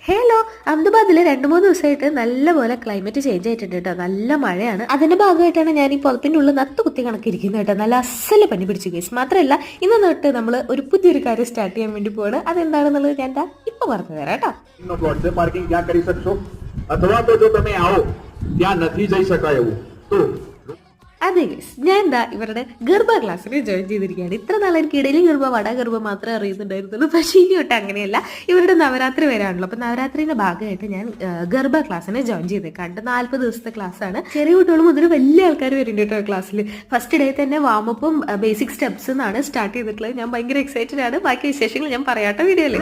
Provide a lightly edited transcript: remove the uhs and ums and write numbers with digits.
Hello, അഹമ്മദാബാദിൽ 2-3 ദിവസമായിട്ട് നല്ലപോലെ ക്ലൈമറ്റ് ചേഞ്ച് ആയിട്ടുണ്ട് കേട്ടോ. നല്ല മഴയാണ്. അതിന്റെ ഭാഗമായിട്ടാണ് ഞാൻ ഈ പുതപ്പിന്റെ ഉള്ളിൽ നത്ത് കുത്തി കണക്കിരിക്കുന്നത് കേട്ടോ. നല്ല അസല പനി പിടിച്ചു കേസ്. മാത്രമല്ല ഇന്ന് തൊട്ട് നമ്മൾ ഒരു പുതിയൊരു കാര്യം സ്റ്റാർട്ട് ചെയ്യാൻ വേണ്ടി പോവാണ്. അതെന്താണെന്നുള്ളത് ഞാൻ ഇപ്പൊ പറഞ്ഞു തരാം കേട്ടോ. അതെ ഗൈസ്, ഞാൻ ഇവരുടെ ഗർഭ ക്ലാസ്സിന് ജോയിൻ ചെയ്തിരിക്കുകയാണ്. ഇത്ര നാളെ എനിക്കിടയിൽ ഗർഭ ഗർഭ മാത്രമേ അറിയുന്നുണ്ടായിരുന്നുള്ളൂ. പക്ഷേ ഇനി തൊട്ട് അങ്ങനെയല്ല. ഇവരുടെ നവരാത്രി വരാണല്ലോ. അപ്പൊ നവരാത്രിയുടെ ഭാഗമായിട്ട് ഞാൻ ഗർഭ ക്ലാസ്സിന് ജോയിൻ ചെയ്തേക്കാണ്ട് 40 ദിവസത്തെ ക്ലാസ് ആണ്. ചെറിയ കുട്ടികൾ മുതൽ വലിയ ആൾക്കാർ വരുന്നുണ്ട് കേട്ടോ ക്ലാസ്സിൽ. ഫസ്റ്റ് ഡേ തന്നെ വാമപ്പും ബേസിക് സ്റ്റെപ്സ് എന്നാണ് സ്റ്റാർട്ട് ചെയ്തിട്ടുള്ളത്. ഞാൻ ഭയങ്കര എക്സൈറ്റഡ് ആണ്. ബാക്കി വിശേഷങ്ങൾ ഞാൻ പറയാട്ടോ വീഡിയോയിൽ.